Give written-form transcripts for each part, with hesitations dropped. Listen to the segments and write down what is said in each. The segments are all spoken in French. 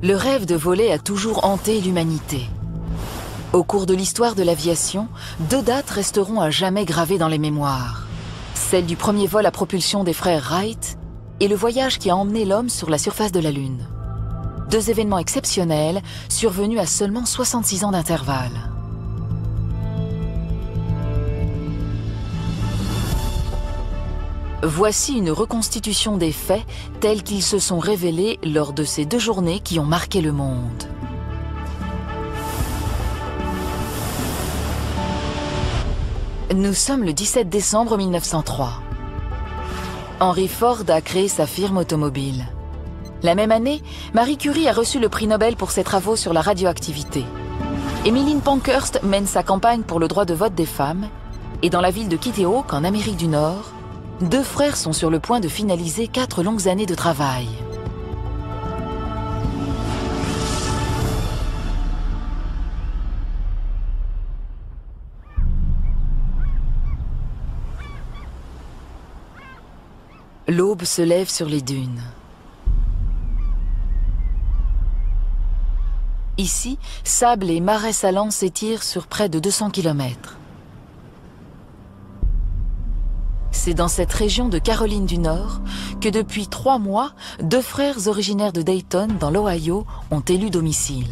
Le rêve de voler a toujours hanté l'humanité. Au cours de l'histoire de l'aviation, 2 dates resteront à jamais gravées dans les mémoires. Celle du premier vol à propulsion des frères Wright et le voyage qui a emmené l'homme sur la surface de la Lune. 2 événements exceptionnels survenus à seulement 66 ans d'intervalle. Voici une reconstitution des faits tels qu'ils se sont révélés lors de ces 2 journées qui ont marqué le monde. Nous sommes le 17 décembre 1903. Henry Ford a créé sa firme automobile. La même année, Marie Curie a reçu le prix Nobel pour ses travaux sur la radioactivité. Emmeline Pankhurst mène sa campagne pour le droit de vote des femmes. Et dans la ville de Kitty Hawk, en Amérique du Nord, 2 frères sont sur le point de finaliser 4 longues années de travail. L'aube se lève sur les dunes. Ici, sable et marais salants s'étirent sur près de 200 km. C'est dans cette région de Caroline du Nord que depuis 3 mois, 2 frères originaires de Dayton, dans l'Ohio, ont élu domicile.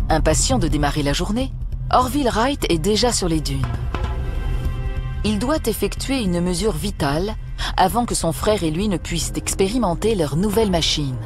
Impatient de démarrer la journée, Orville Wright est déjà sur les dunes. Il doit effectuer une mesure vitale avant que son frère et lui ne puissent expérimenter leur nouvelle machine.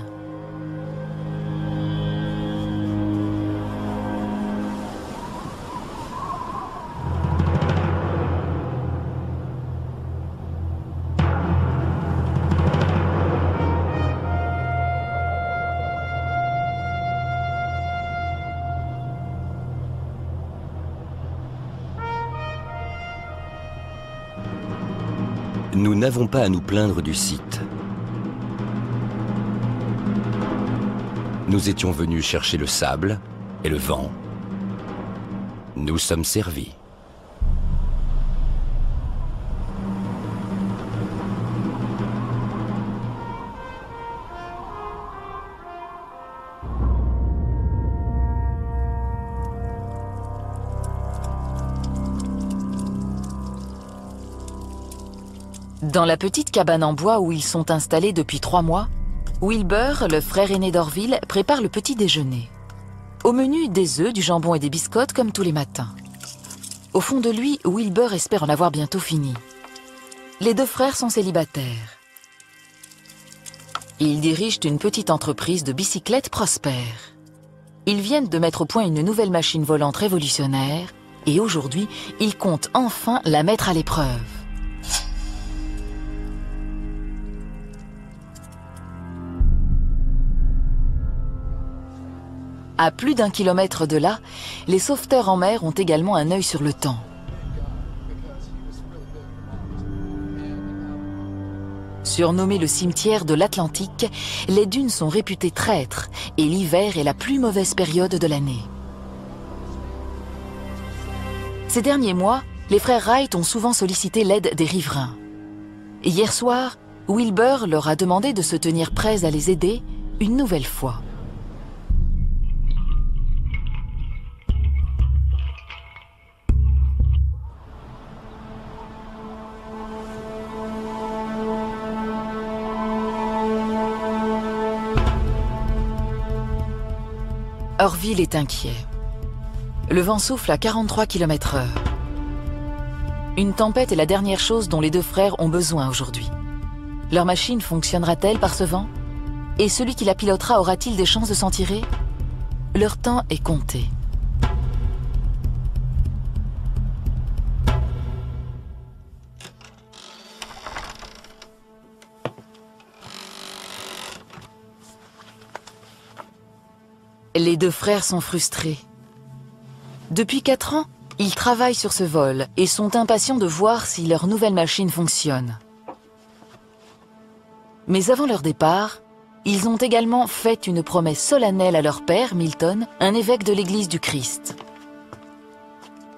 Nous n'avons pas à nous plaindre du site. Nous étions venus chercher le sable et le vent. Nous sommes servis. Dans la petite cabane en bois où ils sont installés depuis 3 mois, Wilbur, le frère aîné d'Orville, prépare le petit déjeuner. Au menu, des œufs, du jambon et des biscottes comme tous les matins. Au fond de lui, Wilbur espère en avoir bientôt fini. Les 2 frères sont célibataires. Ils dirigent une petite entreprise de bicyclettes prospère. Ils viennent de mettre au point une nouvelle machine volante révolutionnaire et aujourd'hui, ils comptent enfin la mettre à l'épreuve. À plus d'1 kilomètre de là, les sauveteurs en mer ont également un œil sur le temps. Surnommé le cimetière de l'Atlantique, les dunes sont réputées traîtres et l'hiver est la plus mauvaise période de l'année. Ces derniers mois, les frères Wright ont souvent sollicité l'aide des riverains. Hier soir, Wilbur leur a demandé de se tenir prêts à les aider une nouvelle fois. Orville est inquiet. Le vent souffle à 43 km/h. Une tempête est la dernière chose dont les 2 frères ont besoin aujourd'hui. Leur machine fonctionnera-t-elle par ce vent? Et celui qui la pilotera aura-t-il des chances de s'en tirer? Leur temps est compté. Les 2 frères sont frustrés. Depuis 4 ans, ils travaillent sur ce vol et sont impatients de voir si leur nouvelle machine fonctionne. Mais avant leur départ, ils ont également fait une promesse solennelle à leur père, Milton, un évêque de l'Église du Christ.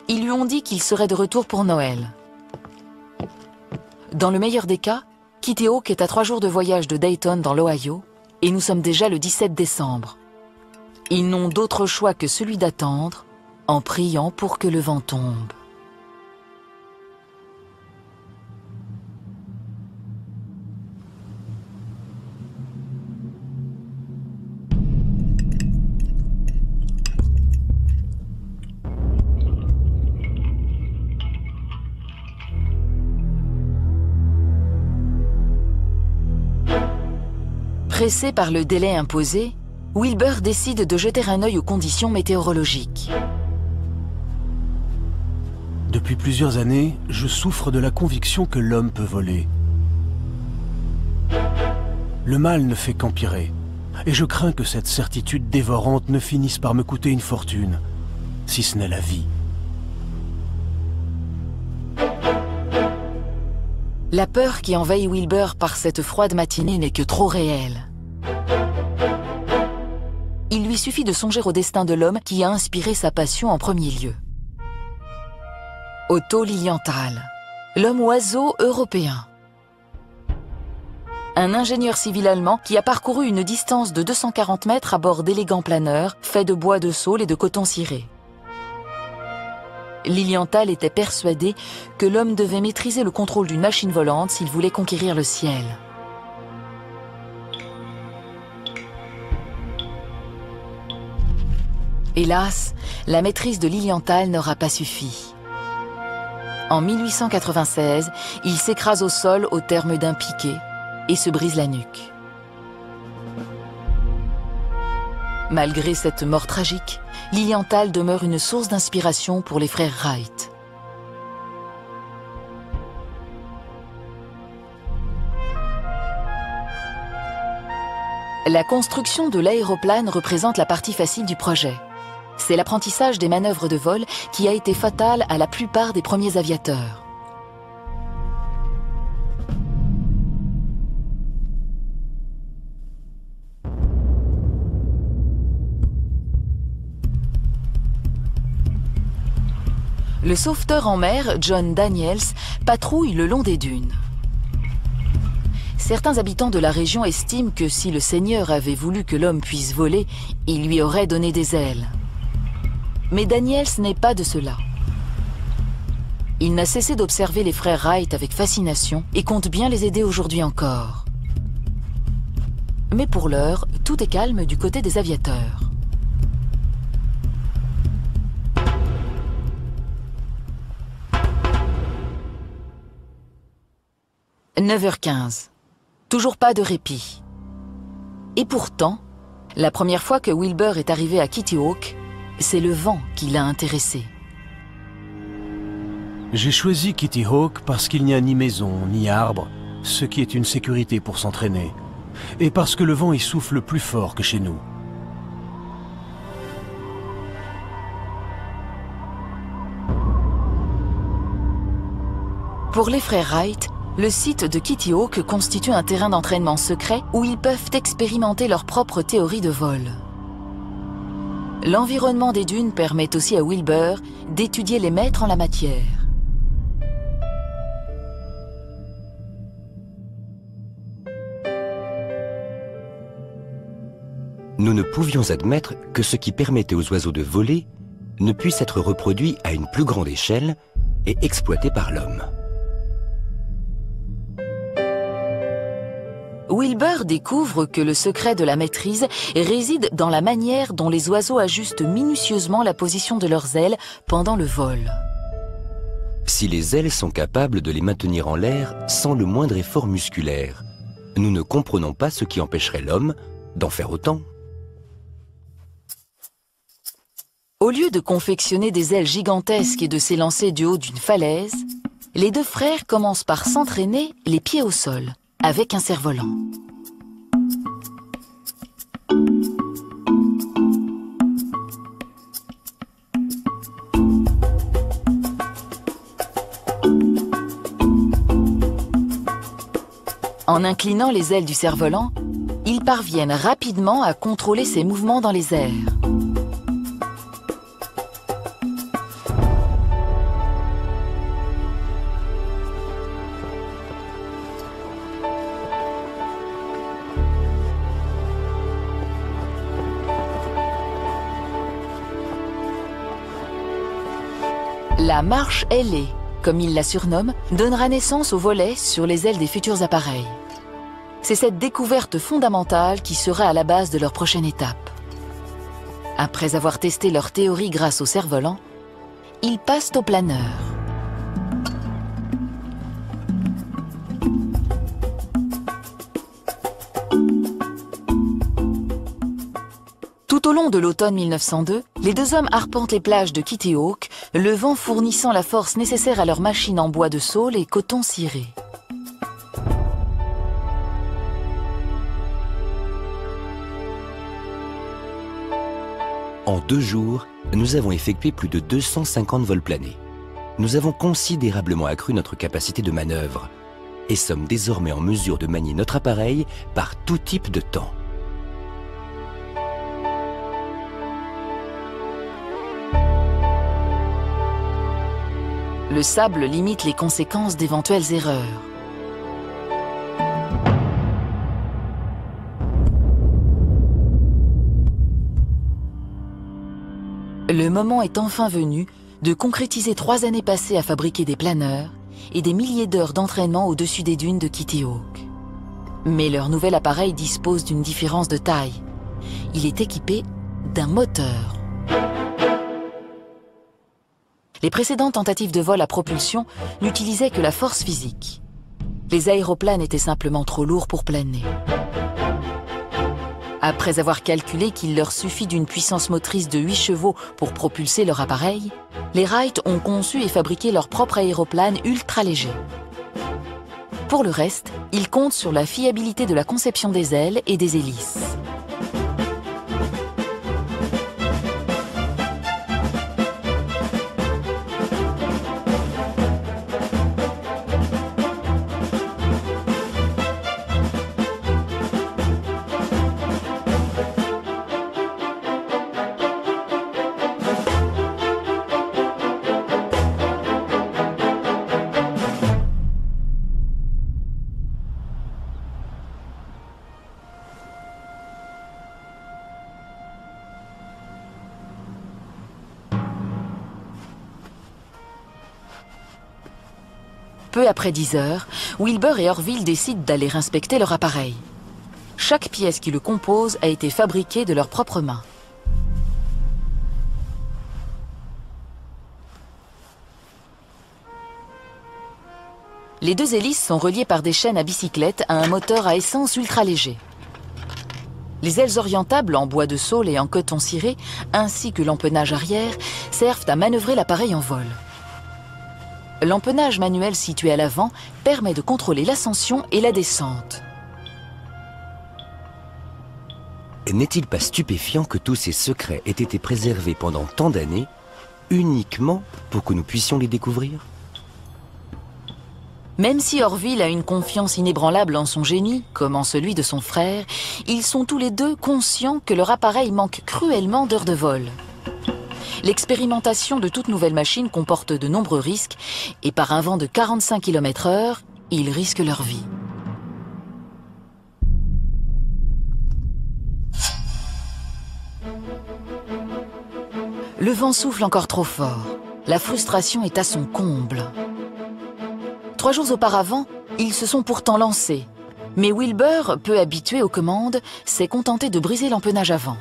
Ils lui ont dit qu'ils seraient de retour pour Noël. Dans le meilleur des cas, Kitty Hawk est à 3 jours de voyage de Dayton dans l'Ohio et nous sommes déjà le 17 décembre. Ils n'ont d'autre choix que celui d'attendre en priant pour que le vent tombe. Pressé par le délai imposé, Wilbur décide de jeter un œil aux conditions météorologiques. Depuis plusieurs années, je souffre de la conviction que l'homme peut voler. Le mal ne fait qu'empirer, et je crains que cette certitude dévorante ne finisse par me coûter une fortune, si ce n'est la vie. La peur qui envahit Wilbur par cette froide matinée n'est que trop réelle. Il lui suffit de songer au destin de l'homme qui a inspiré sa passion en premier lieu. Otto Lilienthal, l'homme oiseau européen. Un ingénieur civil allemand qui a parcouru une distance de 240 mètres à bord d'élégants planeurs faits de bois de saule et de coton ciré. Lilienthal était persuadé que l'homme devait maîtriser le contrôle d'une machine volante s'il voulait conquérir le ciel. Hélas, la maîtrise de Lilienthal n'aura pas suffi. En 1896, il s'écrase au sol au terme d'un piquet et se brise la nuque. Malgré cette mort tragique, Lilienthal demeure une source d'inspiration pour les frères Wright. La construction de l'aéroplane représente la partie facile du projet. C'est l'apprentissage des manœuvres de vol qui a été fatal à la plupart des premiers aviateurs. Le sauveteur en mer, John Daniels, patrouille le long des dunes. Certains habitants de la région estiment que si le Seigneur avait voulu que l'homme puisse voler, il lui aurait donné des ailes. Mais Daniels n'est pas de cela. Il n'a cessé d'observer les frères Wright avec fascination et compte bien les aider aujourd'hui encore. Mais pour l'heure, tout est calme du côté des aviateurs. « 9h15. Toujours pas de répit. Et pourtant, la première fois que Wilbur est arrivé à Kitty Hawk, c'est le vent qui l'a intéressé. J'ai choisi Kitty Hawk parce qu'il n'y a ni maison, ni arbre, ce qui est une sécurité pour s'entraîner, et parce que le vent y souffle plus fort que chez nous. Pour les frères Wright, le site de Kitty Hawk constitue un terrain d'entraînement secret où ils peuvent expérimenter leur propre théorie de vol. L'environnement des dunes permet aussi à Wilbur d'étudier les maîtres en la matière. Nous ne pouvions admettre que ce qui permettait aux oiseaux de voler ne puisse être reproduit à une plus grande échelle et exploité par l'homme. Wilbur découvre que le secret de la maîtrise réside dans la manière dont les oiseaux ajustent minutieusement la position de leurs ailes pendant le vol. Si les ailes sont capables de les maintenir en l'air sans le moindre effort musculaire, nous ne comprenons pas ce qui empêcherait l'homme d'en faire autant. Au lieu de confectionner des ailes gigantesques et de s'élancer du haut d'une falaise, les deux frères commencent par s'entraîner les pieds au sol, avec un cerf-volant. En inclinant les ailes du cerf-volant, ils parviennent rapidement à contrôler ses mouvements dans les airs. La marche ailée, comme il la surnomme, donnera naissance aux volets sur les ailes des futurs appareils. C'est cette découverte fondamentale qui sera à la base de leur prochaine étape. Après avoir testé leur théorie grâce au cerf-volant, ils passent au planeur. Tout au long de l'automne 1902, les deux hommes arpentent les plages de Kitty Hawk, le vent fournissant la force nécessaire à leurs machines en bois de saule et coton ciré. En 2 jours, nous avons effectué plus de 250 vols planés. Nous avons considérablement accru notre capacité de manœuvre et sommes désormais en mesure de manier notre appareil par tout type de temps. Le sable limite les conséquences d'éventuelles erreurs. Le moment est enfin venu de concrétiser 3 années passées à fabriquer des planeurs et des milliers d'heures d'entraînement au-dessus des dunes de Kitty Hawk. Mais leur nouvel appareil dispose d'une différence de taille. Il est équipé d'un moteur. Les précédentes tentatives de vol à propulsion n'utilisaient que la force physique. Les aéroplanes étaient simplement trop lourds pour planer. Après avoir calculé qu'il leur suffit d'une puissance motrice de 8 chevaux pour propulser leur appareil, les Wright ont conçu et fabriqué leur propre aéroplane ultra léger. Pour le reste, ils comptent sur la fiabilité de la conception des ailes et des hélices. Peu après 10 heures, Wilbur et Orville décident d'aller inspecter leur appareil. Chaque pièce qui le compose a été fabriquée de leurs propres mains. Les 2 hélices sont reliées par des chaînes à bicyclette à un moteur à essence ultra léger. Les ailes orientables en bois de saule et en coton ciré, ainsi que l'empennage arrière, servent à manœuvrer l'appareil en vol. L'empennage manuel situé à l'avant permet de contrôler l'ascension et la descente. N'est-il pas stupéfiant que tous ces secrets aient été préservés pendant tant d'années, uniquement pour que nous puissions les découvrir? Même si Orville a une confiance inébranlable en son génie, comme en celui de son frère, ils sont tous les deux conscients que leur appareil manque cruellement d'heures de vol. L'expérimentation de toute nouvelle machine comporte de nombreux risques et par un vent de 45 km/h, ils risquent leur vie. Le vent souffle encore trop fort. La frustration est à son comble. 3 jours auparavant, ils se sont pourtant lancés. Mais Wilbur, peu habitué aux commandes, s'est contenté de briser l'empennage avant.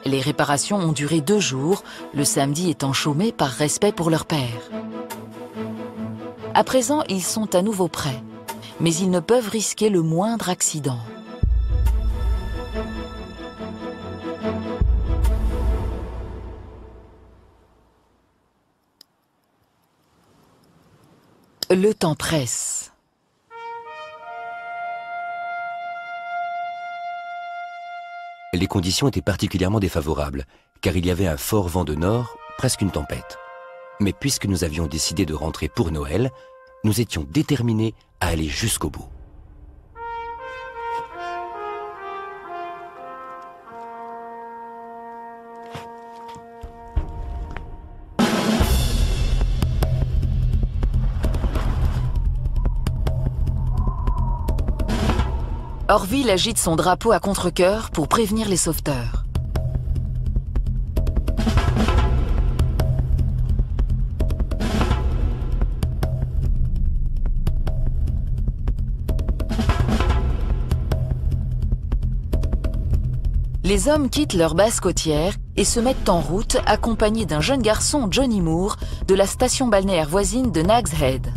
Les réparations ont duré 2 jours, le samedi étant chômé par respect pour leur père. À présent, ils sont à nouveau prêts, mais ils ne peuvent risquer le moindre accident. Le temps presse. Les conditions étaient particulièrement défavorables, car il y avait un fort vent de nord, presque une tempête. Mais puisque nous avions décidé de rentrer pour Noël, nous étions déterminés à aller jusqu'au bout. Orville agite son drapeau à contre-cœur pour prévenir les sauveteurs. Les hommes quittent leur base côtière et se mettent en route accompagnés d'un jeune garçon, Johnny Moore, de la station balnéaire voisine de Nag's Head.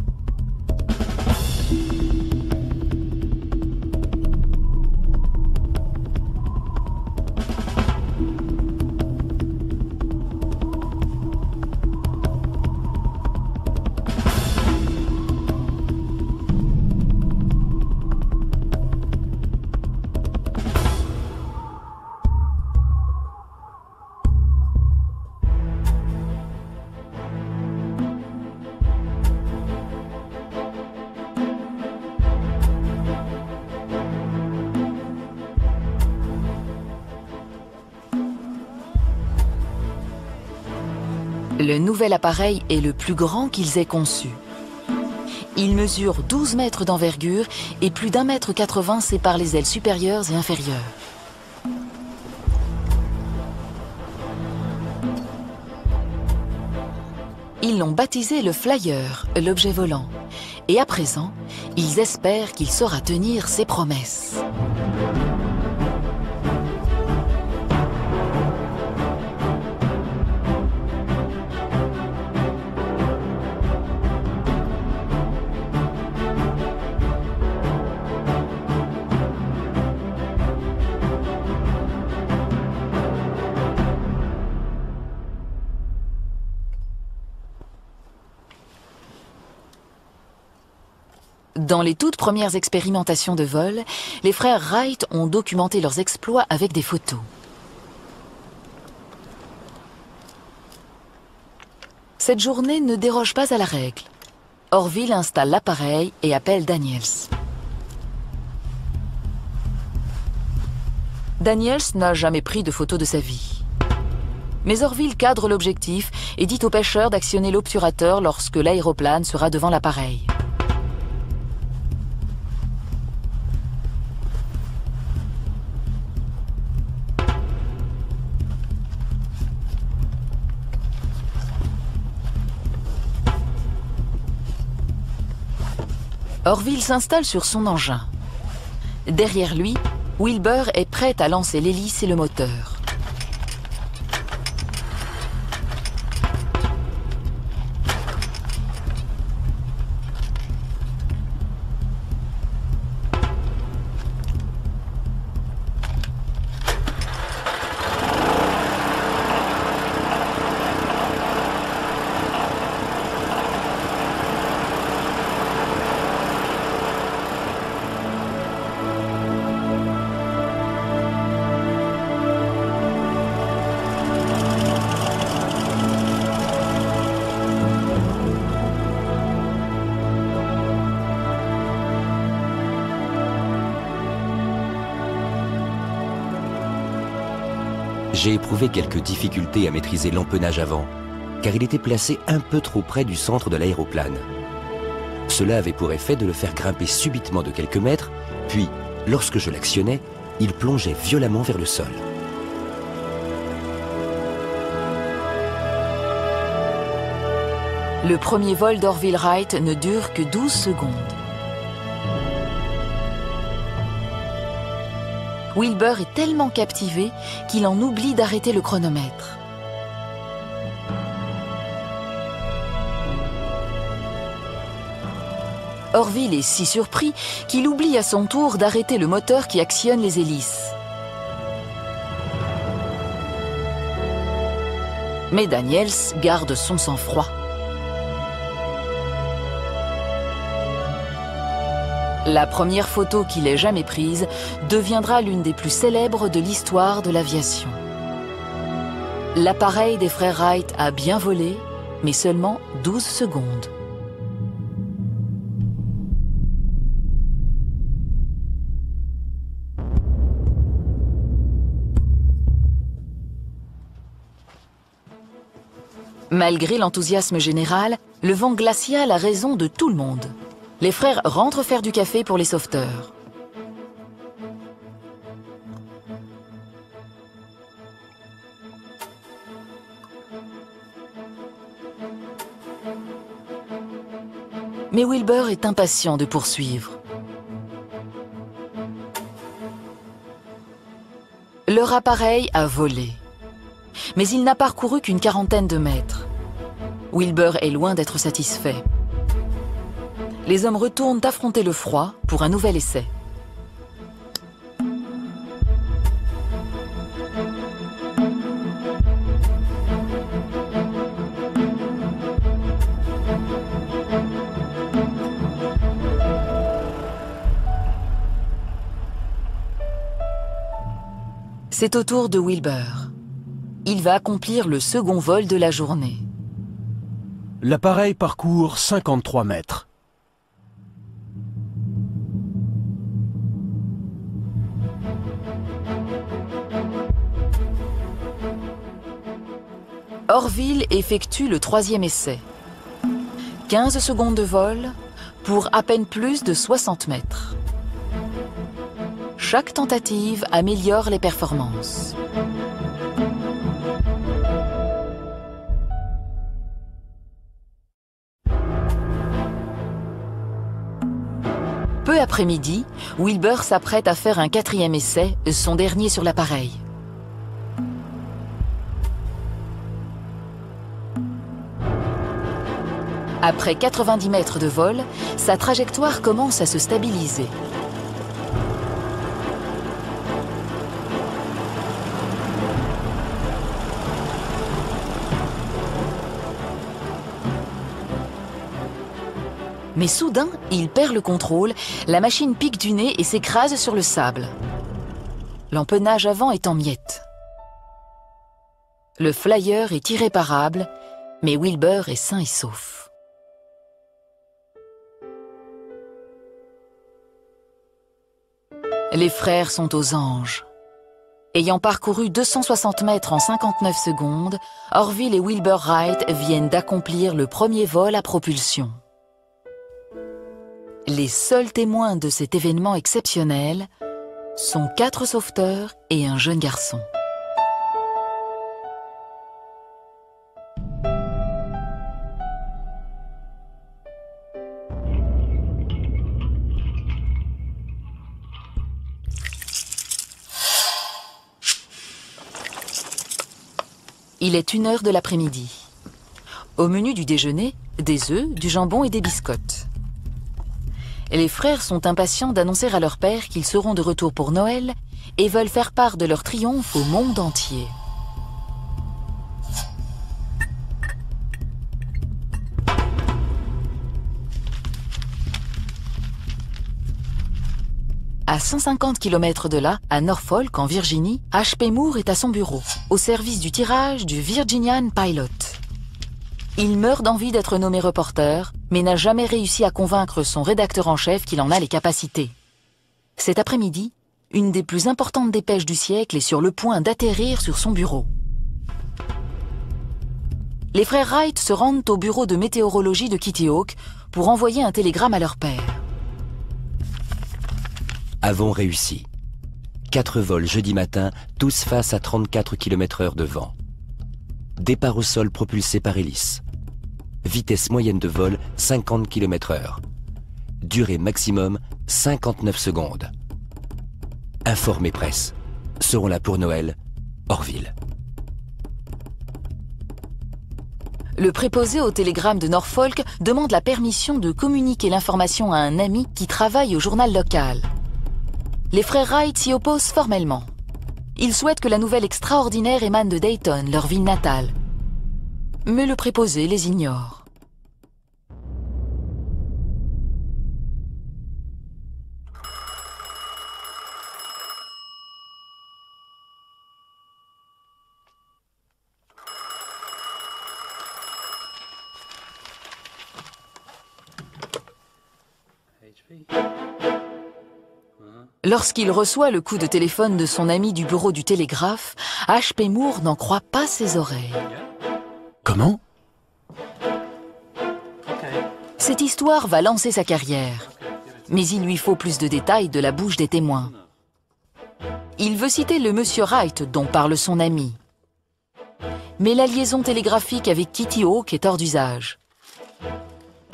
Le nouvel appareil est le plus grand qu'ils aient conçu. Il mesure 12 mètres d'envergure et plus d'1,80 m sépare les ailes supérieures et inférieures. Ils l'ont baptisé le Flyer, l'objet volant. Et à présent, ils espèrent qu'il saura tenir ses promesses. Dans les toutes premières expérimentations de vol, les frères Wright ont documenté leurs exploits avec des photos. Cette journée ne déroge pas à la règle. Orville installe l'appareil et appelle Daniels. Daniels n'a jamais pris de photos de sa vie. Mais Orville cadre l'objectif et dit au pêcheur d'actionner l'obturateur lorsque l'aéroplane sera devant l'appareil. Orville s'installe sur son engin. Derrière lui, Wilbur est prêt à lancer l'hélice et le moteur. J'ai éprouvé quelques difficultés à maîtriser l'empennage avant, car il était placé un peu trop près du centre de l'aéroplane. Cela avait pour effet de le faire grimper subitement de quelques mètres, puis, lorsque je l'actionnais, il plongeait violemment vers le sol. Le premier vol d'Orville Wright ne dure que 12 secondes. Wilbur est tellement captivé qu'il en oublie d'arrêter le chronomètre. Orville est si surpris qu'il oublie à son tour d'arrêter le moteur qui actionne les hélices. Mais Daniels garde son sang-froid. La première photo qu'il ait jamais prise deviendra l'une des plus célèbres de l'histoire de l'aviation. L'appareil des frères Wright a bien volé, mais seulement 12 secondes. Malgré l'enthousiasme général, le vent glacial a raison de tout le monde. Les frères rentrent faire du café pour les sauveteurs. Mais Wilbur est impatient de poursuivre. Le Leur appareil a volé. Mais il n'a parcouru qu'une quarantaine de mètres. Wilbur est loin d'être satisfait. Les hommes retournent affronter le froid pour un nouvel essai. C'est au tour de Wilbur. Il va accomplir le second vol de la journée. L'appareil parcourt 53 mètres. Orville effectue le troisième essai. 15 secondes de vol pour à peine plus de 60 mètres. Chaque tentative améliore les performances. Peu après midi, Wilbur s'apprête à faire un quatrième essai, son dernier sur l'appareil. Après 90 mètres de vol, sa trajectoire commence à se stabiliser. Mais soudain, il perd le contrôle, la machine pique du nez et s'écrase sur le sable. L'empennage avant est en miettes. Le flyer est irréparable, mais Wilbur est sain et sauf. Les frères sont aux anges. Ayant parcouru 260 mètres en 59 secondes, Orville et Wilbur Wright viennent d'accomplir le premier vol à propulsion. Les seuls témoins de cet événement exceptionnel sont 4 sauveteurs et un jeune garçon. Il est 1h de l'après-midi. Au menu du déjeuner, des œufs, du jambon et des biscottes. Les frères sont impatients d'annoncer à leur père qu'ils seront de retour pour Noël et veulent faire part de leur triomphe au monde entier. À 150 km de là, à Norfolk, en Virginie, H.P. Moore est à son bureau, au service du tirage du Virginian Pilot. Il meurt d'envie d'être nommé reporter, mais n'a jamais réussi à convaincre son rédacteur en chef qu'il en a les capacités. Cet après-midi, une des plus importantes dépêches du siècle est sur le point d'atterrir sur son bureau. Les frères Wright se rendent au bureau de météorologie de Kitty Hawk pour envoyer un télégramme à leur père. Avons réussi. 4 vols jeudi matin, tous face à 34 km/h de vent. Départ au sol propulsé par hélice. Vitesse moyenne de vol 50 km/h. Durée maximum 59 secondes. Informez presse. Seront là pour Noël. Orville. Le préposé au télégramme de Norfolk demande la permission de communiquer l'information à un ami qui travaille au journal local. Les frères Wright s'y opposent formellement. Ils souhaitent que la nouvelle extraordinaire émane de Dayton, leur ville natale. Mais le préposé les ignore. Lorsqu'il reçoit le coup de téléphone de son ami du bureau du télégraphe, H.P. Moore n'en croit pas ses oreilles. Comment? Cette histoire va lancer sa carrière, mais il lui faut plus de détails de la bouche des témoins. Il veut citer le monsieur Wright dont parle son ami. Mais la liaison télégraphique avec Kitty Hawk est hors d'usage.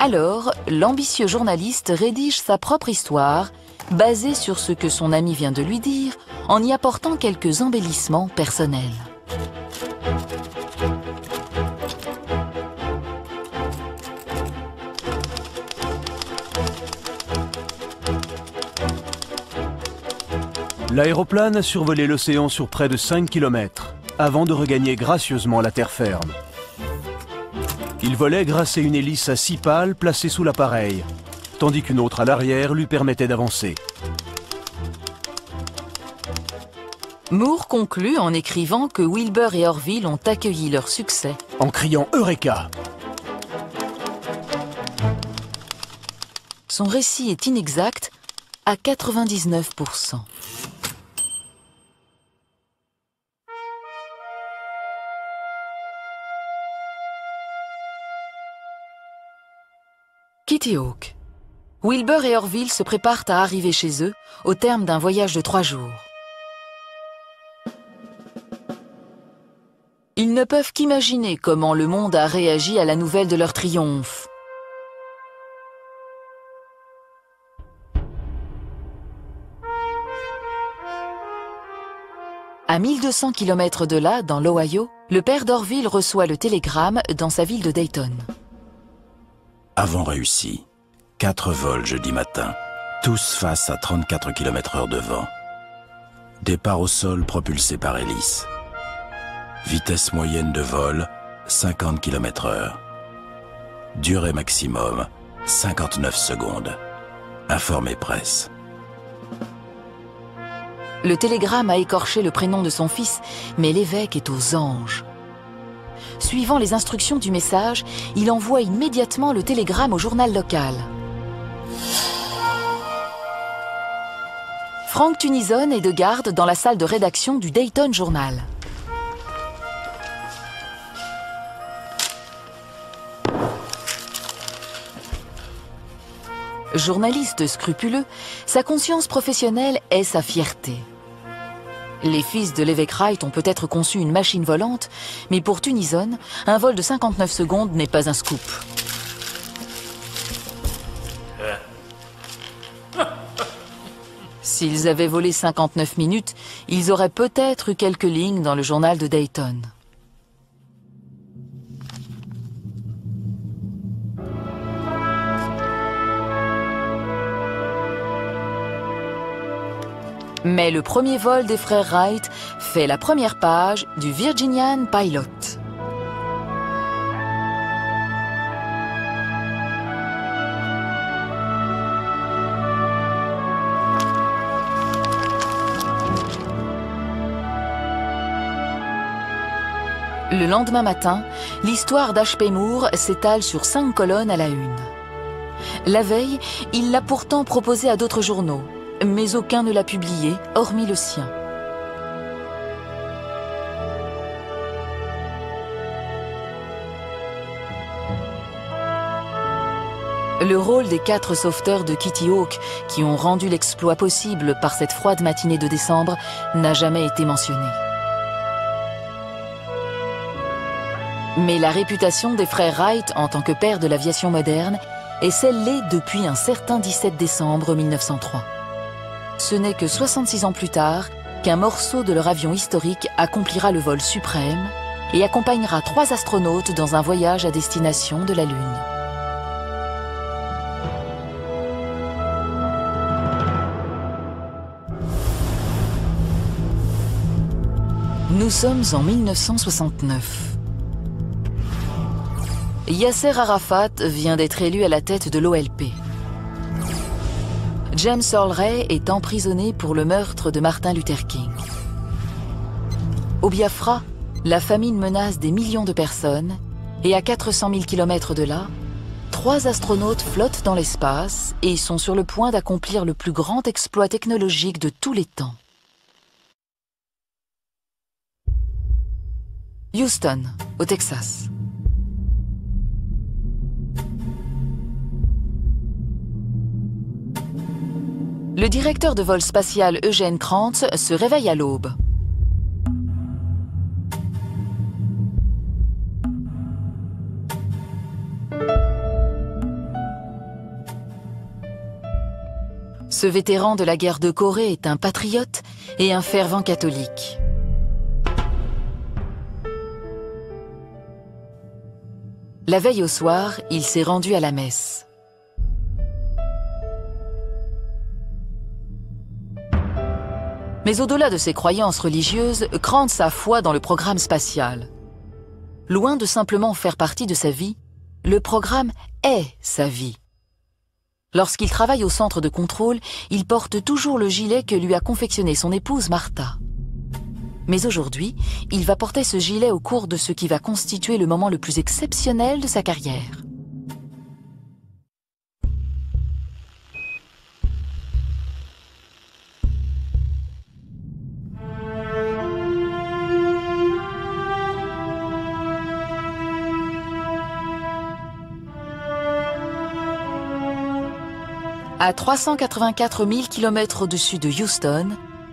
Alors, l'ambitieux journaliste rédige sa propre histoire, basée sur ce que son ami vient de lui dire, en y apportant quelques embellissements personnels. L'aéroplane a survolé l'océan sur près de 5 km, avant de regagner gracieusement la terre ferme. Il volait grâce à une hélice à 6 pales placée sous l'appareil, tandis qu'une autre à l'arrière lui permettait d'avancer. Moore conclut en écrivant que Wilbur et Orville ont accueilli leur succès en criant « Eureka !». Son récit est inexact à 99%. Kitty Hawk. Wilbur et Orville se préparent à arriver chez eux au terme d'un voyage de 3 jours. Ils ne peuvent qu'imaginer comment le monde a réagi à la nouvelle de leur triomphe. À 1200 km de là, dans l'Ohio, le père d'Orville reçoit le télégramme dans sa ville de Dayton. Avant réussi. 4 vols jeudi matin, tous face à 34 km/h de vent. Départ au sol propulsé par hélice. Vitesse moyenne de vol, 50 km/h. Durée maximum, 59 secondes. Informé presse. Le télégramme a écorché le prénom de son fils, mais l'évêque est aux anges. Suivant les instructions du message, il envoie immédiatement le télégramme au journal local. Frank Tunison est de garde dans la salle de rédaction du Dayton Journal. Journaliste scrupuleux, sa conscience professionnelle est sa fierté. Les fils de l'évêque Wright ont peut-être conçu une machine volante, mais pour Tunison, un vol de 59 secondes n'est pas un scoop. S'ils avaient volé 59 minutes, ils auraient peut-être eu quelques lignes dans le journal de Dayton. Mais le premier vol des frères Wright fait la première page du Virginian Pilot. Le lendemain matin, l'histoire d'H.P. Moore s'étale sur 5 colonnes à la une. La veille, il l'a pourtant proposé à d'autres journaux, mais aucun ne l'a publié, hormis le sien. Le rôle des 4 sauveteurs de Kitty Hawk, qui ont rendu l'exploit possible par cette froide matinée de décembre, n'a jamais été mentionné. Mais la réputation des frères Wright en tant que pères de l'aviation moderne est scellée depuis un certain 17 décembre 1903. Ce n'est que 66 ans plus tard qu'un morceau de leur avion historique accomplira le vol suprême et accompagnera 3 astronautes dans un voyage à destination de la Lune. Nous sommes en 1969. Yasser Arafat vient d'être élu à la tête de l'OLP. James Earl Ray est emprisonné pour le meurtre de Martin Luther King. Au Biafra, la famine menace des millions de personnes et à 400 000 km de là, 3 astronautes flottent dans l'espace et sont sur le point d'accomplir le plus grand exploit technologique de tous les temps. Houston, au Texas. Le directeur de vol spatial Eugene Kranz se réveille à l'aube. Ce vétéran de la guerre de Corée est un patriote et un fervent catholique. La veille au soir, il s'est rendu à la messe. Mais au-delà de ses croyances religieuses, Krantz a foi dans le programme spatial. Loin de simplement faire partie de sa vie, le programme est sa vie. Lorsqu'il travaille au centre de contrôle, il porte toujours le gilet que lui a confectionné son épouse Martha. Mais aujourd'hui, il va porter ce gilet au cours de ce qui va constituer le moment le plus exceptionnel de sa carrière. À 384 000 km au-dessus de Houston,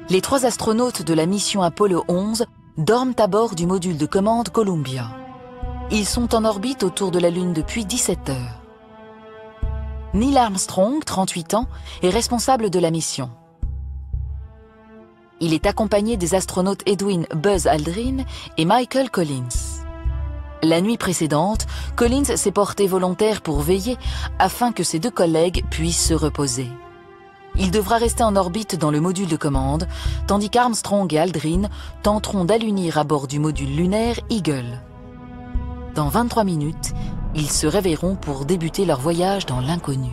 les 3 astronautes de la mission Apollo 11 dorment à bord du module de commande Columbia. Ils sont en orbite autour de la Lune depuis 17 heures. Neil Armstrong, 38 ans, est responsable de la mission. Il est accompagné des astronautes Edwin Buzz Aldrin et Michael Collins. La nuit précédente, Collins s'est porté volontaire pour veiller afin que ses 2 collègues puissent se reposer. Il devra rester en orbite dans le module de commande, tandis qu'Armstrong et Aldrin tenteront d'allunir à bord du module lunaire Eagle. Dans 23 minutes, ils se réveilleront pour débuter leur voyage dans l'inconnu.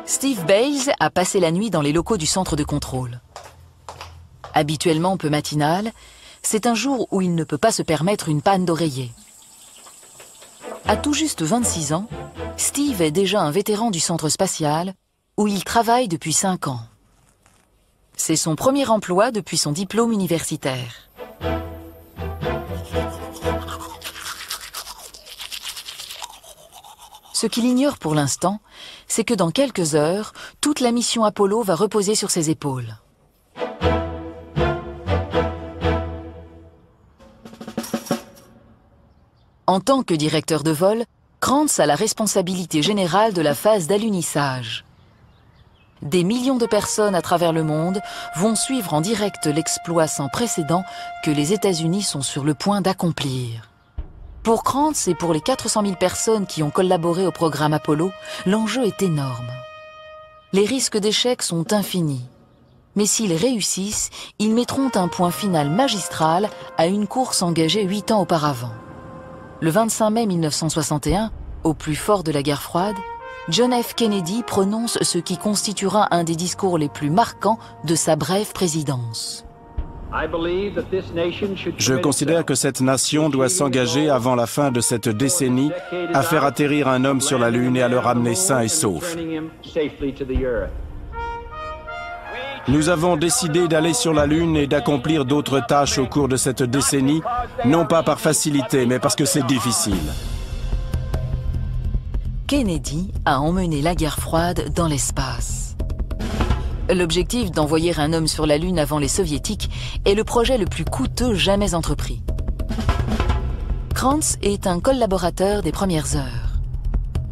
Steve Bales a passé la nuit dans les locaux du centre de contrôle. Habituellement peu matinal, c'est un jour où il ne peut pas se permettre une panne d'oreiller. À tout juste 26 ans, Steve est déjà un vétéran du centre spatial où il travaille depuis 5 ans. C'est son premier emploi depuis son diplôme universitaire. Ce qu'il ignore pour l'instant, c'est que dans quelques heures, toute la mission Apollo va reposer sur ses épaules. En tant que directeur de vol, Krantz a la responsabilité générale de la phase d'alunissage. Des millions de personnes à travers le monde vont suivre en direct l'exploit sans précédent que les États-Unis sont sur le point d'accomplir. Pour Krantz et pour les 400 000 personnes qui ont collaboré au programme Apollo, l'enjeu est énorme. Les risques d'échec sont infinis. Mais s'ils réussissent, ils mettront un point final magistral à une course engagée 8 ans auparavant. Le 25 mai 1961, au plus fort de la guerre froide, John F. Kennedy prononce ce qui constituera un des discours les plus marquants de sa brève présidence. Je considère que cette nation doit s'engager avant la fin de cette décennie à faire atterrir un homme sur la Lune et à le ramener sain et sauf. Nous avons décidé d'aller sur la Lune et d'accomplir d'autres tâches au cours de cette décennie, non pas par facilité, mais parce que c'est difficile. Kennedy a emmené la guerre froide dans l'espace. L'objectif d'envoyer un homme sur la Lune avant les Soviétiques est le projet le plus coûteux jamais entrepris. Krantz est un collaborateur des premières heures.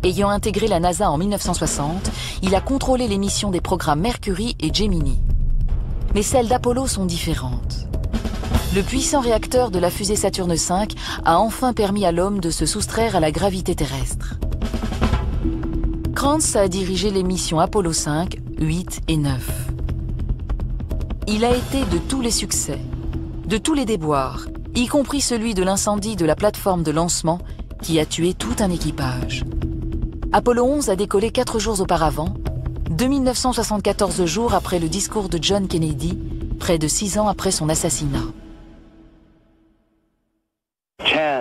Ayant intégré la NASA en 1960, il a contrôlé les missions des programmes Mercury et Gemini. Mais celles d'Apollo sont différentes. Le puissant réacteur de la fusée Saturne V a enfin permis à l'homme de se soustraire à la gravité terrestre. Krantz a dirigé les missions Apollo 5, 8 et 9. Il a été de tous les succès, de tous les déboires, y compris celui de l'incendie de la plateforme de lancement qui a tué tout un équipage. Apollo 11 a décollé 4 jours auparavant, 2974 jours après le discours de John Kennedy, près de 6 ans après son assassinat.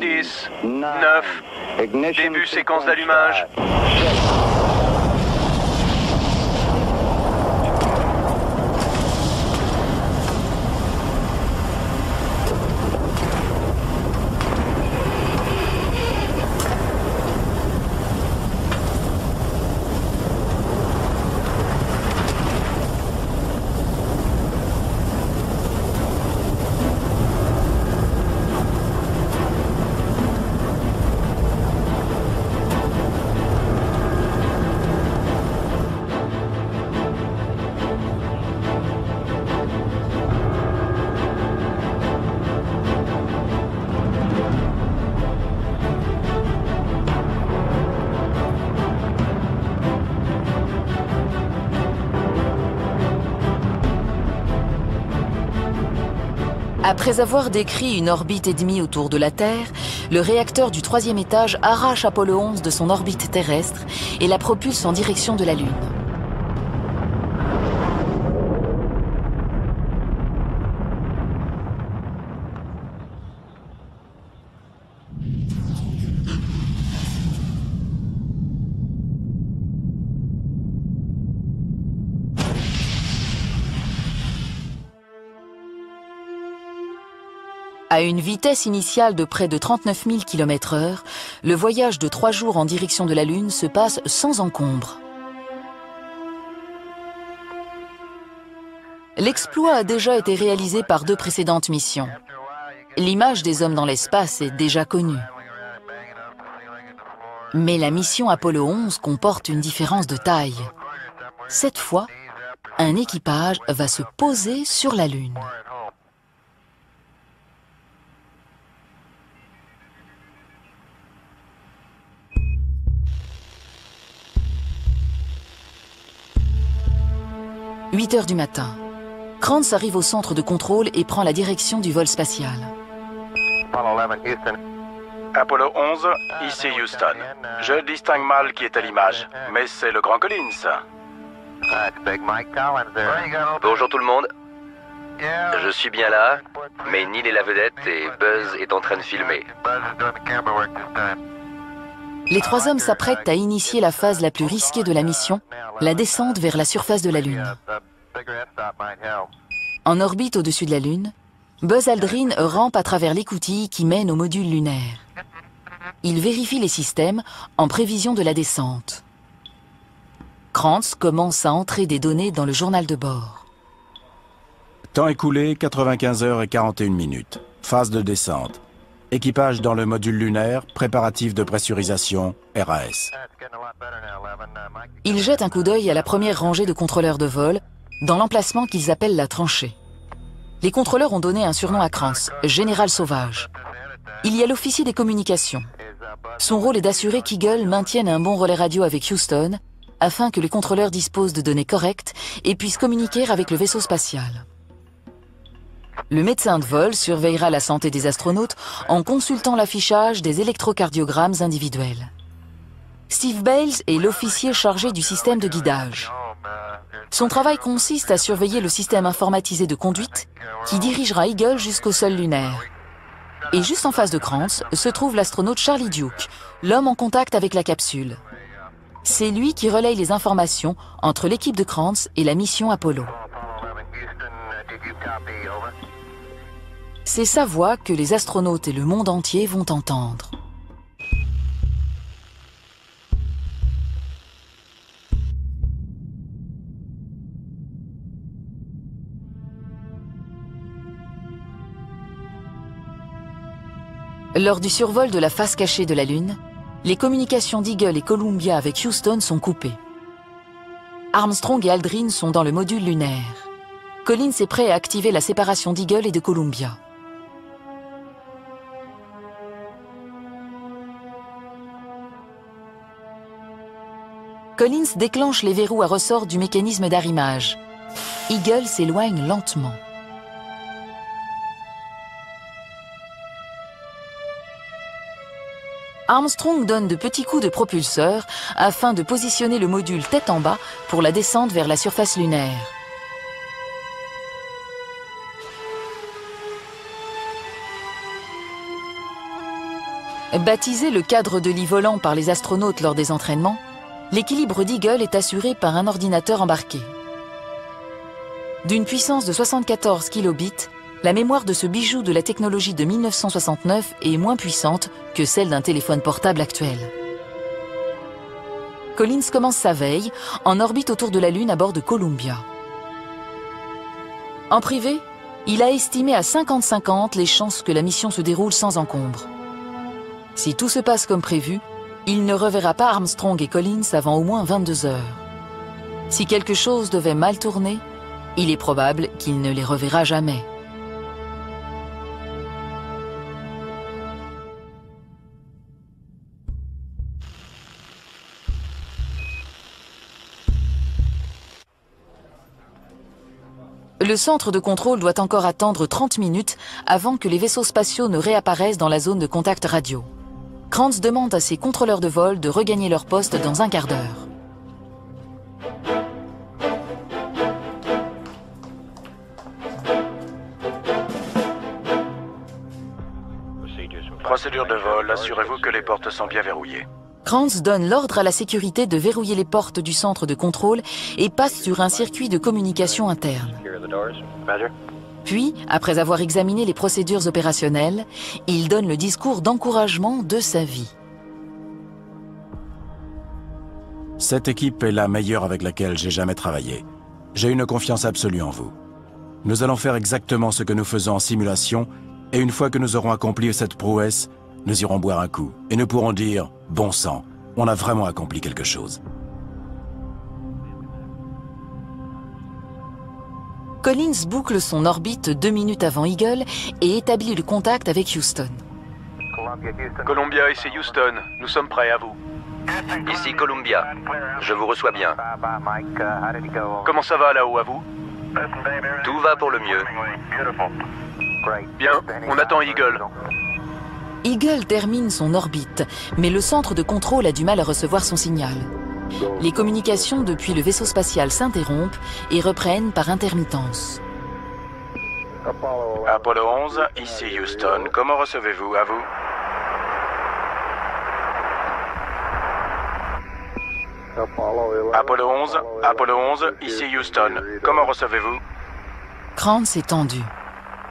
10, 9, début séquence d'allumage. Après avoir décrit une orbite et demie autour de la Terre, le réacteur du 3e étage arrache Apollo 11 de son orbite terrestre et la propulse en direction de la Lune. À une vitesse initiale de près de 39 000 km/h, le voyage de 3 jours en direction de la Lune se passe sans encombre. L'exploit a déjà été réalisé par 2 précédentes missions. L'image des hommes dans l'espace est déjà connue. Mais la mission Apollo 11 comporte une différence de taille. Cette fois, un équipage va se poser sur la Lune. « 8 heures du matin. Krantz arrive au centre de contrôle et prend la direction du vol spatial. Apollo 11, ici Houston. Je distingue mal qui est à l'image, mais c'est le grand Collins. Bonjour tout le monde. Je suis bien là, mais Neil est la vedette et Buzz est en train de filmer. Les 3 hommes s'apprêtent à initier la phase la plus risquée de la mission, la descente vers la surface de la Lune. En orbite au-dessus de la Lune, Buzz Aldrin rampe à travers l'écoutille qui mène au module lunaire. Il vérifie les systèmes en prévision de la descente. Krantz commence à entrer des données dans le journal de bord. Temps écoulé, 95 heures et 41 minutes. Phase de descente. Équipage dans le module lunaire, préparatifs de pressurisation, RAS. Ils jettent un coup d'œil à la première rangée de contrôleurs de vol, dans l'emplacement qu'ils appellent la tranchée. Les contrôleurs ont donné un surnom à Krantz, Général Sauvage. Il y a l'officier des communications. Son rôle est d'assurer qu'Eagle maintienne un bon relais radio avec Houston, afin que les contrôleurs disposent de données correctes et puissent communiquer avec le vaisseau spatial. Le médecin de vol surveillera la santé des astronautes en consultant l'affichage des électrocardiogrammes individuels. Steve Bales est l'officier chargé du système de guidage. Son travail consiste à surveiller le système informatisé de conduite qui dirigera Eagle jusqu'au sol lunaire. Et juste en face de Krantz se trouve l'astronaute Charlie Duke, l'homme en contact avec la capsule. C'est lui qui relaye les informations entre l'équipe de Krantz et la mission Apollo. C'est sa voix que les astronautes et le monde entier vont entendre. Lors du survol de la face cachée de la Lune, les communications d'Eagle et Columbia avec Houston sont coupées. Armstrong et Aldrin sont dans le module lunaire. Collins est prêt à activer la séparation d'Eagle et de Columbia. Collins déclenche les verrous à ressort du mécanisme d'arrimage. Eagle s'éloigne lentement. Armstrong donne de petits coups de propulseur afin de positionner le module tête en bas pour la descente vers la surface lunaire. Baptisé le cadre de lit volant par les astronautes lors des entraînements, l'équilibre d'Eagle est assuré par un ordinateur embarqué. D'une puissance de 74 kilobits, la mémoire de ce bijou de la technologie de 1969 est moins puissante que celle d'un téléphone portable actuel. Collins commence sa veille en orbite autour de la Lune à bord de Columbia. En privé, il a estimé à 50-50 les chances que la mission se déroule sans encombre. Si tout se passe comme prévu, il ne reverra pas Armstrong et Collins avant au moins 22 heures. Si quelque chose devait mal tourner, il est probable qu'il ne les reverra jamais. Le centre de contrôle doit encore attendre 30 minutes avant que les vaisseaux spatiaux ne réapparaissent dans la zone de contact radio. Krantz demande à ses contrôleurs de vol de regagner leur poste dans un quart d'heure. Procédure de vol, assurez-vous que les portes sont bien verrouillées. Krantz donne l'ordre à la sécurité de verrouiller les portes du centre de contrôle et passe sur un circuit de communication interne. Puis, après avoir examiné les procédures opérationnelles, il donne le discours d'encouragement de sa vie. Cette équipe est la meilleure avec laquelle j'ai jamais travaillé. J'ai une confiance absolue en vous. Nous allons faire exactement ce que nous faisons en simulation, et une fois que nous aurons accompli cette prouesse, nous irons boire un coup, et nous pourrons dire « Bon sang, on a vraiment accompli quelque chose ». Collins boucle son orbite 2 minutes avant Eagle et établit le contact avec Houston. Columbia, ici Houston. Nous sommes prêts, à vous. Ici Columbia. Je vous reçois bien. Comment ça va là-haut, à vous? Tout va pour le mieux. Bien, on attend Eagle. Eagle termine son orbite, mais le centre de contrôle a du mal à recevoir son signal. Les communications depuis le vaisseau spatial s'interrompent et reprennent par intermittence. Apollo 11, ici Houston. Comment recevez-vous, à vous? Apollo 11, ici Houston. Comment recevez-vous? Krantz est tendu.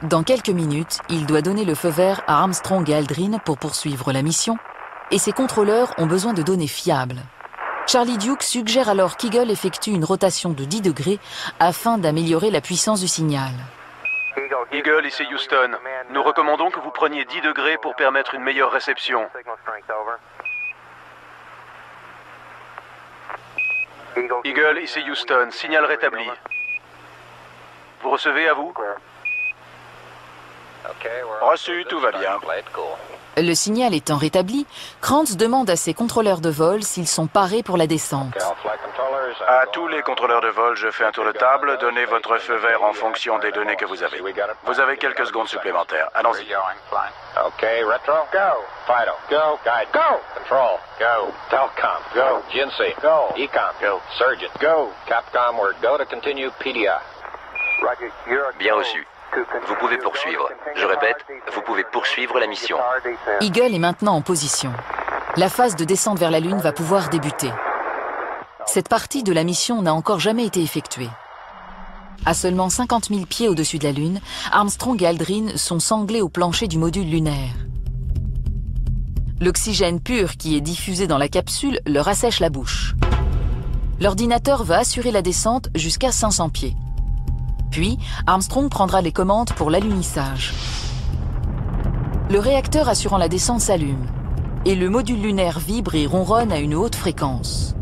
Dans quelques minutes, il doit donner le feu vert à Armstrong et Aldrin pour poursuivre la mission, et ses contrôleurs ont besoin de données fiables. Charlie Duke suggère alors qu'Eagle effectue une rotation de 10 degrés afin d'améliorer la puissance du signal. Eagle, ici Houston. Nous recommandons que vous preniez 10 degrés pour permettre une meilleure réception. Eagle, ici Houston. Signal rétabli. Vous recevez, à vous? Reçu, tout va bien. Le signal étant rétabli, Krantz demande à ses contrôleurs de vol s'ils sont parés pour la descente. À tous les contrôleurs de vol, je fais un tour de table. Donnez votre feu vert en fonction des données que vous avez. Vous avez quelques secondes supplémentaires. Allons-y. OK, retro, go. Fido, go. Guide, go. Control, go. Telcom, go. GNC, go. Ecom, go. Surgeon, go. Capcom, word, go to continue PDI. Bien reçu. Vous pouvez poursuivre. Je répète, vous pouvez poursuivre la mission. Eagle est maintenant en position. La phase de descente vers la Lune va pouvoir débuter. Cette partie de la mission n'a encore jamais été effectuée. À seulement 50 000 pieds au-dessus de la Lune, Armstrong et Aldrin sont sanglés au plancher du module lunaire. L'oxygène pur qui est diffusé dans la capsule leur assèche la bouche. L'ordinateur va assurer la descente jusqu'à 500 pieds. Puis, Armstrong prendra les commandes pour l'alunissage. Le réacteur assurant la descente s'allume, et le module lunaire vibre et ronronne à une haute fréquence.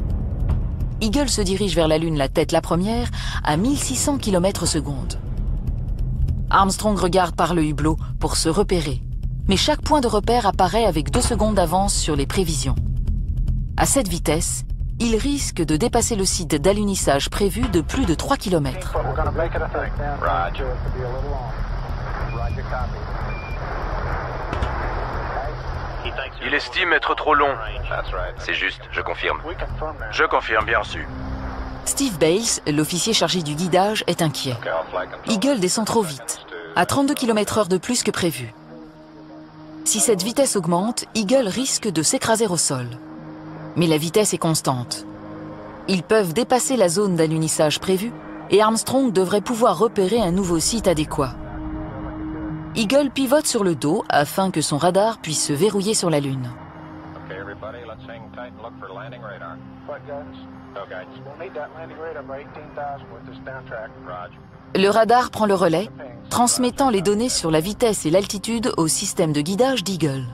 Eagle se dirige vers la Lune la tête la première à 1600 km/s. Armstrong regarde par le hublot pour se repérer, mais chaque point de repère apparaît avec 2 secondes d'avance sur les prévisions. À cette vitesse, il risque de dépasser le site d'alunissage prévu de plus de 3 km. Il estime être trop long. C'est juste, je confirme. Je confirme, bien reçu. Steve Bales, l'officier chargé du guidage, est inquiet. Eagle descend trop vite, à 32 km/h de plus que prévu. Si cette vitesse augmente, Eagle risque de s'écraser au sol. Mais la vitesse est constante. Ils peuvent dépasser la zone d'alunissage prévue et Armstrong devrait pouvoir repérer un nouveau site adéquat. Eagle pivote sur le dos afin que son radar puisse se verrouiller sur la Lune. Le radar prend le relais, transmettant les données sur la vitesse et l'altitude au système de guidage d'Eagle.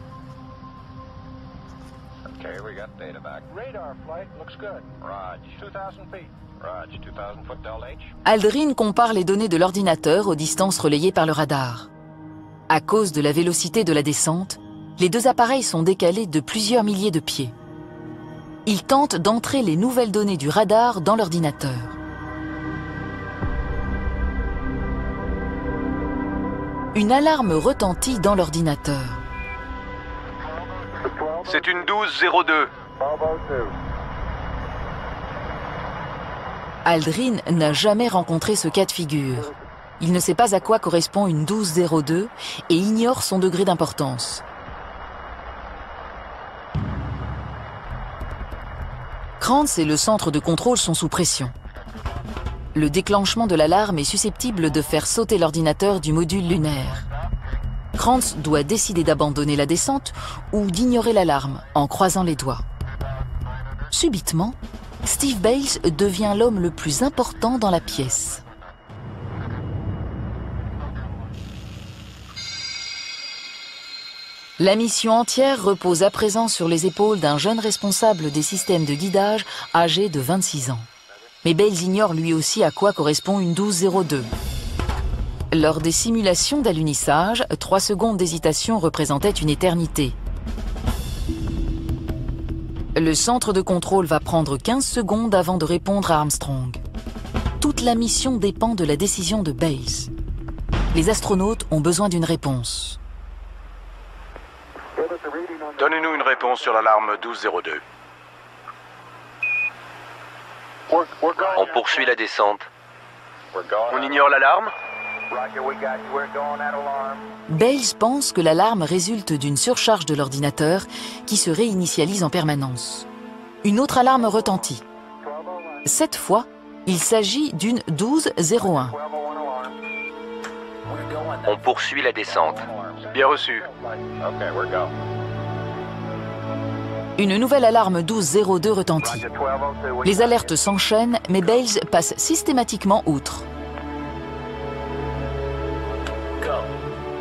Aldrin compare les données de l'ordinateur aux distances relayées par le radar. À cause de la vélocité de la descente, les deux appareils sont décalés de plusieurs milliers de pieds. Ils tentent d'entrer les nouvelles données du radar dans l'ordinateur. une alarme retentit dans l'ordinateur. C'est une 1202. Aldrin n'a jamais rencontré ce cas de figure. Il ne sait pas à quoi correspond une 1202 et ignore son degré d'importance. Krantz et le centre de contrôle sont sous pression. Le déclenchement de l'alarme est susceptible de faire sauter l'ordinateur du module lunaire. Krantz doit décider d'abandonner la descente ou d'ignorer l'alarme en croisant les doigts. Subitement, Steve Bales devient l'homme le plus important dans la pièce. La mission entière repose à présent sur les épaules d'un jeune responsable des systèmes de guidage âgé de 26 ans. Mais Bales ignore lui aussi à quoi correspond une 1202. Lors des simulations d'alunissage, 3 secondes d'hésitation représentaient une éternité. Le centre de contrôle va prendre 15 secondes avant de répondre à Armstrong. Toute la mission dépend de la décision de Bales. Les astronautes ont besoin d'une réponse. Donnez-nous une réponse sur l'alarme 1202. On poursuit la descente. On ignore l'alarme? Bales pense que l'alarme résulte d'une surcharge de l'ordinateur qui se réinitialise en permanence. Une autre alarme retentit. Cette fois, il s'agit d'une 1201. On poursuit la descente. Bien reçu. Une nouvelle alarme 1202 retentit. Les alertes s'enchaînent, mais Bales passe systématiquement outre.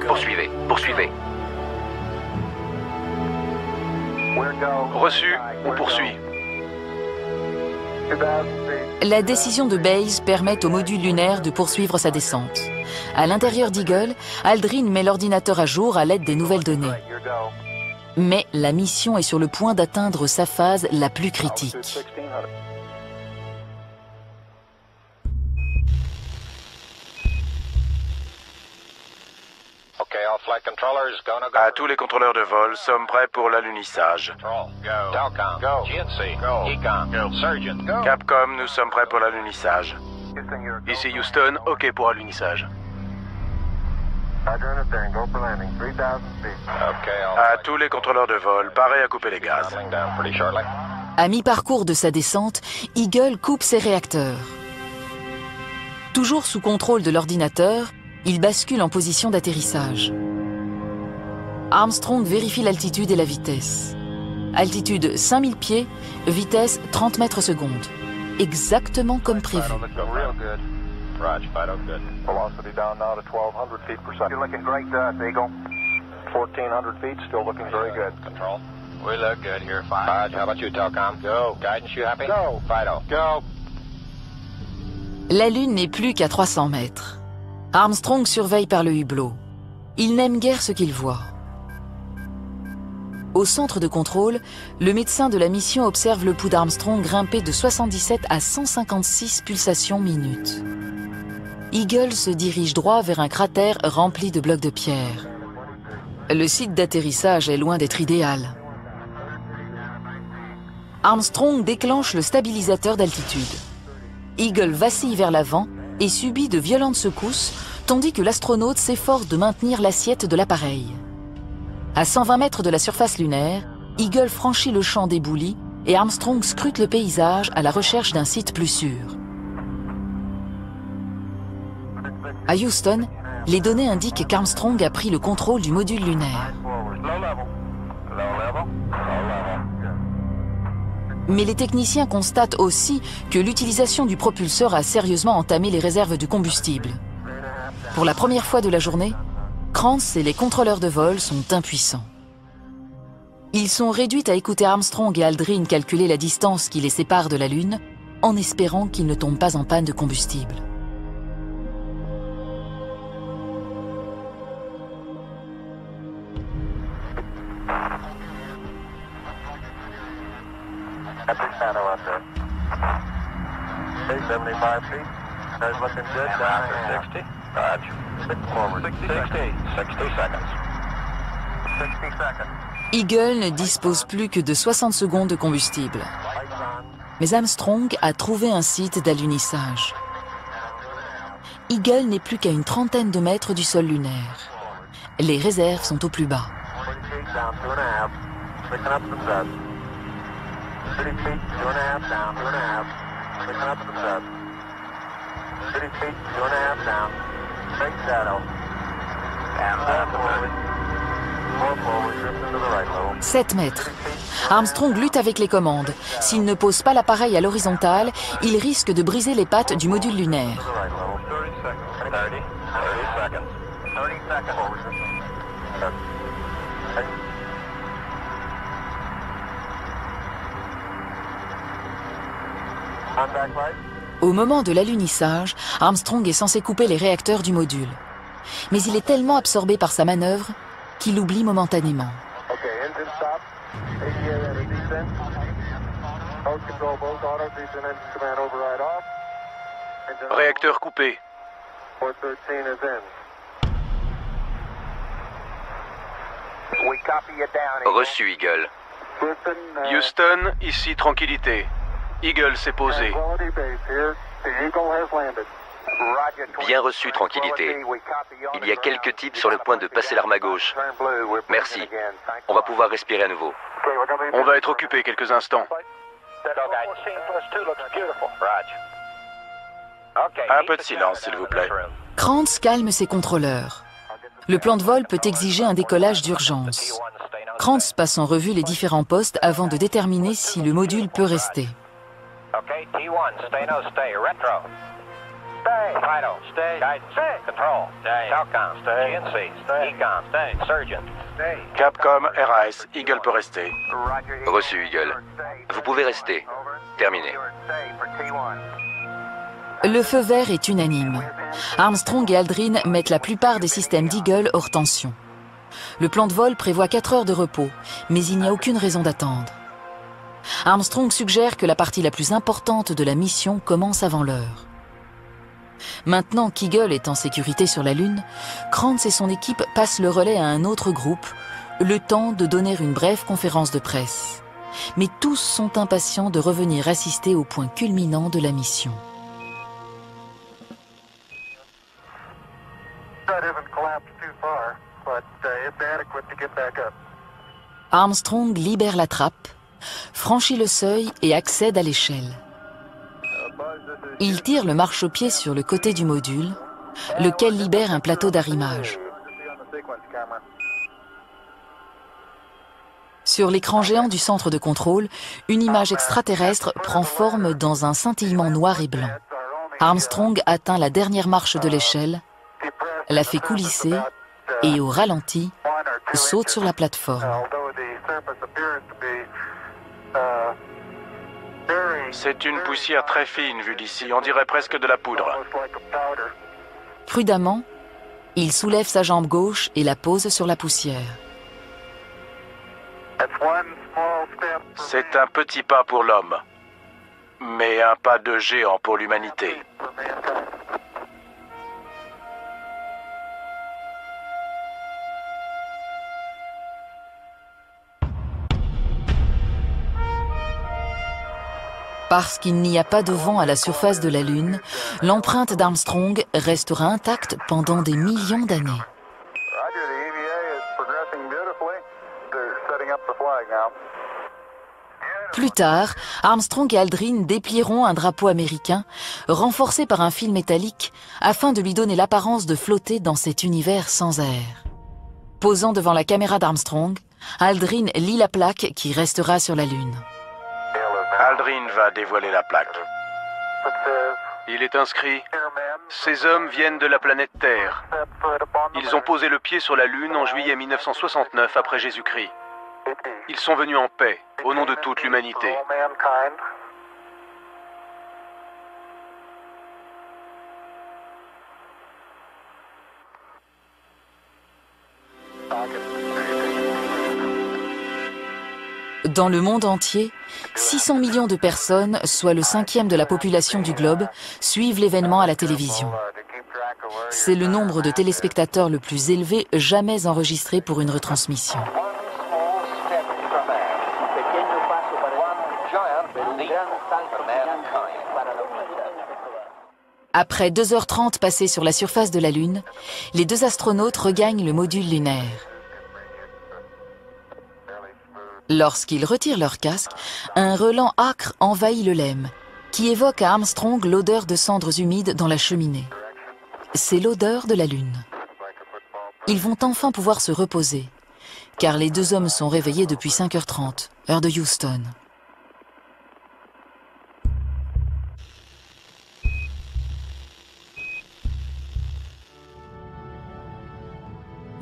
Poursuivez, poursuivez. Reçu, on poursuit. La décision de Bales permet au module lunaire de poursuivre sa descente. À l'intérieur d'Eagle, Aldrin met l'ordinateur à jour à l'aide des nouvelles données. Mais la mission est sur le point d'atteindre sa phase la plus critique. À tous les contrôleurs de vol, sommes prêts pour l'alunissage. Capcom, nous sommes prêts pour l'alunissage. Ici Houston, OK pour alunissage. À tous les contrôleurs de vol, parez à couper les gaz. À mi-parcours de sa descente, Eagle coupe ses réacteurs. Toujours sous contrôle de l'ordinateur, il bascule en position d'atterrissage. Armstrong vérifie l'altitude et la vitesse. Altitude 5000 pieds, vitesse 30 mètres secondes. Exactement comme prévu. Roger, Fido, good. Velocity down now to 1,200 feet per second. You're looking great, Eagle. 1,400 feet, still looking very good. Control. We look good here, Fido. Roger, how about you, Telcom? Go. Guidance, you happy? Go. Fido. Go. La Lune n'est plus qu'à 300 mètres. Armstrong surveille par le hublot. Il n'aime guère ce qu'il voit. Au centre de contrôle, le médecin de la mission observe le pouls d'Armstrong grimper de 77 à 156 pulsations minutes. Eagle se dirige droit vers un cratère rempli de blocs de pierre. Le site d'atterrissage est loin d'être idéal. Armstrong déclenche le stabilisateur d'altitude. Eagle vacille vers l'avant et subit de violentes secousses, tandis que l'astronaute s'efforce de maintenir l'assiette de l'appareil. À 120 mètres de la surface lunaire, Eagle franchit le champ d'ébouli et Armstrong scrute le paysage à la recherche d'un site plus sûr. À Houston, les données indiquent qu'Armstrong a pris le contrôle du module lunaire. Mais les techniciens constatent aussi que l'utilisation du propulseur a sérieusement entamé les réserves de combustible. Pour la première fois de la journée, Krantz et les contrôleurs de vol sont impuissants. Ils sont réduits à écouter Armstrong et Aldrin calculer la distance qui les sépare de la Lune, en espérant qu'ils ne tombent pas en panne de combustible. Epic Santa out there. Okay, 75 feet. That's looking good. Down to 60. Roger. Eagle ne dispose plus que de 60 secondes de combustible. Mais Armstrong a trouvé un site d'alunissage. Eagle n'est plus qu'à une trentaine de mètres du sol lunaire. Les réserves sont au plus bas. « 7 mètres. Armstrong lutte avec les commandes. S'il ne pose pas l'appareil à l'horizontale, il risque de briser les pattes du module lunaire. Au moment de l'alunissage, Armstrong est censé couper les réacteurs du module. Mais il est tellement absorbé par sa manœuvre qu'il oublie momentanément. Réacteur coupé. Reçu, Eagle. Houston, ici tranquillité. Eagle s'est posé. Bien reçu, tranquillité. Il y a quelques types sur le point de passer l'arme à gauche. Merci. On va pouvoir respirer à nouveau. On va être occupé quelques instants. Un peu de silence, s'il vous plaît. Krantz calme ses contrôleurs. Le plan de vol peut exiger un décollage d'urgence. Krantz passe en revue les différents postes avant de déterminer si le module peut rester. Capcom, RAS, Eagle peut rester. Reçu, Eagle. Vous pouvez rester. Terminé. Le feu vert est unanime. Armstrong et Aldrin mettent la plupart des systèmes d'Eagle hors tension. Le plan de vol prévoit 4 heures de repos, mais il n'y a aucune raison d'attendre. Armstrong suggère que la partie la plus importante de la mission commence avant l'heure. Maintenant qu'Eagle est en sécurité sur la Lune, Krantz et son équipe passent le relais à un autre groupe, le temps de donner une brève conférence de presse. Mais tous sont impatients de revenir assister au point culminant de la mission. Armstrong libère la trappe, franchit le seuil et accède à l'échelle. Il tire le marchepied sur le côté du module, lequel libère un plateau d'arrimage. Sur l'écran géant du centre de contrôle, une image extraterrestre prend forme dans un scintillement noir et blanc. Armstrong atteint la dernière marche de l'échelle, la fait coulisser et, au ralenti, saute sur la plateforme. C'est une poussière très fine vue d'ici, on dirait presque de la poudre. Prudemment, il soulève sa jambe gauche et la pose sur la poussière. C'est un petit pas pour l'homme, mais un pas de géant pour l'humanité. Parce qu'il n'y a pas de vent à la surface de la Lune, l'empreinte d'Armstrong restera intacte pendant des millions d'années. Plus tard, Armstrong et Aldrin déplieront un drapeau américain, renforcé par un fil métallique, afin de lui donner l'apparence de flotter dans cet univers sans air. Posant devant la caméra d'Armstrong, Aldrin lit la plaque qui restera sur la Lune. Aldrin va dévoiler la plaque. Il est inscrit « Ces hommes viennent de la planète Terre. Ils ont posé le pied sur la Lune en juillet 1969 après Jésus-Christ. Ils sont venus en paix, au nom de toute l'humanité. » Dans le monde entier, 600 millions de personnes, soit le 5e de la population du globe, suivent l'événement à la télévision. C'est le nombre de téléspectateurs le plus élevé jamais enregistré pour une retransmission. Après 2h30 passées sur la surface de la Lune, les deux astronautes regagnent le module lunaire. Lorsqu'ils retirent leur casque, un relent âcre envahit le LEM, qui évoque à Armstrong l'odeur de cendres humides dans la cheminée. C'est l'odeur de la Lune. Ils vont enfin pouvoir se reposer, car les deux hommes sont réveillés depuis 5h30, heure de Houston.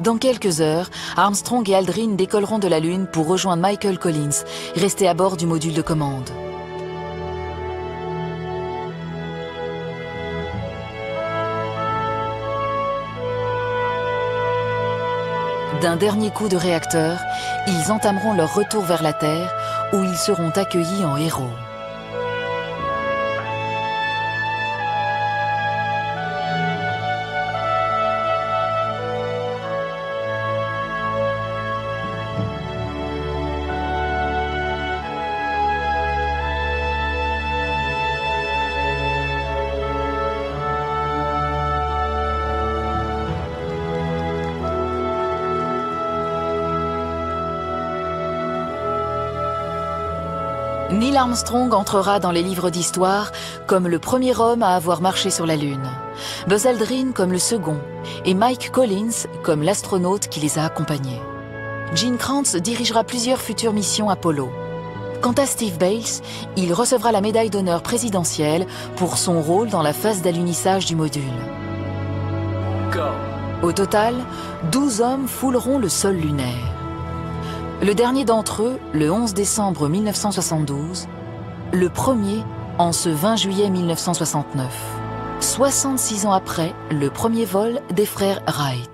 Dans quelques heures, Armstrong et Aldrin décolleront de la Lune pour rejoindre Michael Collins, resté à bord du module de commande. D'un dernier coup de réacteur, ils entameront leur retour vers la Terre, où ils seront accueillis en héros. Neil Armstrong entrera dans les livres d'histoire comme le premier homme à avoir marché sur la Lune, Buzz Aldrin comme le second, et Mike Collins comme l'astronaute qui les a accompagnés. Gene Kranz dirigera plusieurs futures missions Apollo. Quant à Steve Bales, il recevra la médaille d'honneur présidentielle pour son rôle dans la phase d'alunissage du module. Au total, 12 hommes fouleront le sol lunaire. Le dernier d'entre eux, le 11 décembre 1972, le premier en ce 20 juillet 1969. 66 ans après le premier vol des frères Wright.